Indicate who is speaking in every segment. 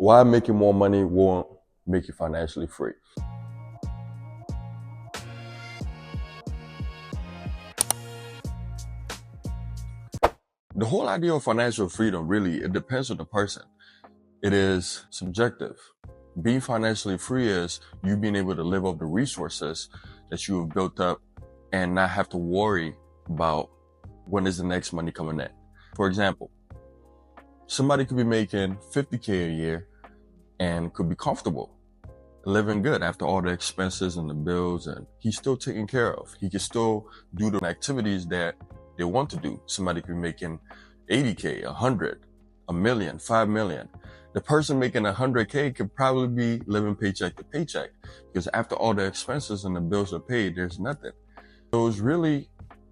Speaker 1: Why making more money won't make you financially free? The whole idea of financial freedom, really, it depends on the person. It is subjective. Being financially free is you being able to live off the resources that you have built up and not have to worry about when is the next money coming in. For example, somebody could be making 50K a year and could be comfortable, living good after all the expenses and the bills, and he's still taken care of. He can still do the activities that they want to do. Somebody could be making 80K, 100, a million, 5 million. The person making 100K could probably be living paycheck to paycheck because after all the expenses and the bills are paid, there's nothing. So it's really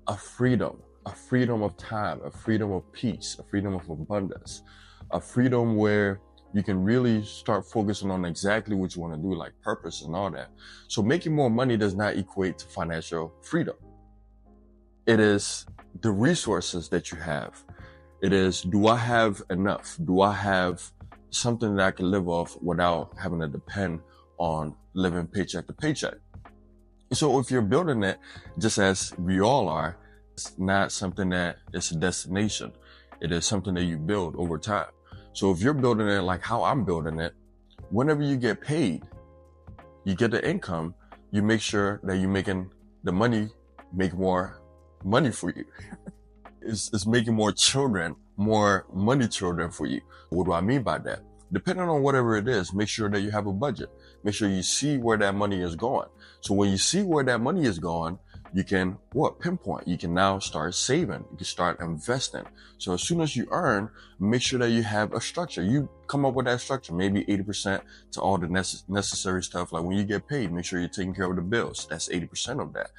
Speaker 1: a freedom of time, a freedom of peace, a freedom of abundance, a freedom where you can really start focusing on exactly what you want to do, like purpose and all that. So making more money does not equate to financial freedom. It is the resources that you have. It is, do I have enough? Do I have something that I can live off without having to depend on living paycheck to paycheck? So if you're building it, just as we all are, it's not something that is a destination. It is something that you build over time. So if you're building it like how I'm building it, whenever you get paid, you get the income, you make sure that you're making the money make more money for you. It's making more children, more money children for you. What do I mean by that? Depending on whatever it is, make sure that you have a budget. Make sure you see where that money is going. So when you see where that money is going, you can pinpoint. You can now start saving. You can start investing. So as soon as you earn, make sure that you have a structure. You come up with that structure, maybe 80% to all the necessary stuff. Like when you get paid, make sure you're taking care of the bills. That's 80% of that.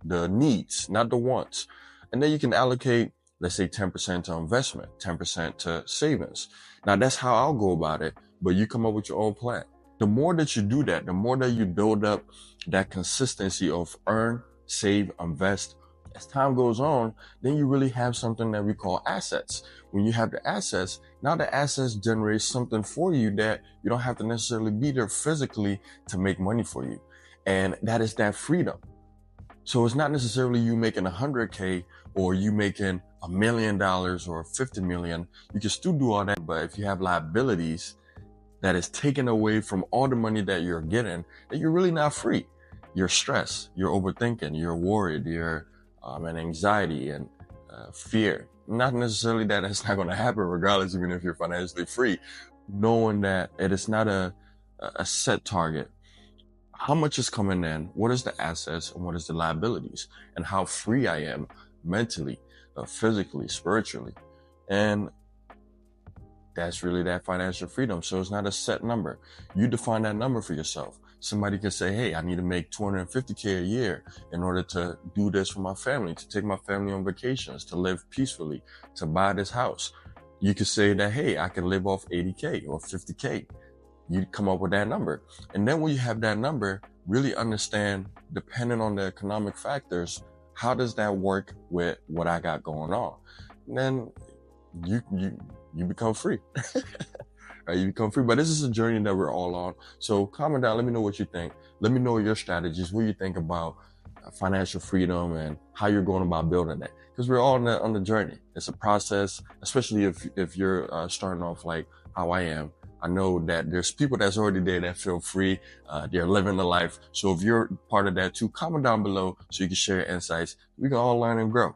Speaker 1: The needs, not the wants. And then you can allocate, let's say 10% to investment, 10% to savings. Now that's how I'll go about it, but you come up with your own plan. The more that you do that, the more that you build up that consistency of earn, save, invest, as time goes on, then you really have something that we call assets. When you have the assets, now the assets generate something for you that you don't have to necessarily be there physically to make money for you. And that is that freedom. So it's not necessarily you making 100K or you making $1 million or 50 million. You can still do all that, but if you have liabilities that is taken away from all the money that you're getting, then you're really not free. You're stressed, you're overthinking, you're worried, you're in anxiety and fear. Not necessarily that it's not going to happen regardless, even if you're financially free. Knowing that it is not a set target. How much is coming in? What is the assets and what is the liabilities? And how free I am mentally, physically, spiritually. And that's really that financial freedom. So it's not a set number. You define that number for yourself. Somebody can say, hey, I need to make 250K a year in order to do this for my family, to take my family on vacations, to live peacefully, to buy this house. You could say that, hey, I can live off 80K or 50K. You come up with that number. And then when you have that number, really understand, depending on the economic factors, how does that work with what I got going on? And then you become free. Right? You become free. But this is a journey that we're all on. So comment down, let me know what you think. Let me know your strategies, what you think about financial freedom and how you're going about building it. Because we're all on the journey. It's a process, especially if you're starting off like how I am. I know that there's people that's already there that feel free. They're living the life. So if you're part of that too, comment down below so you can share your insights. We can all learn and grow.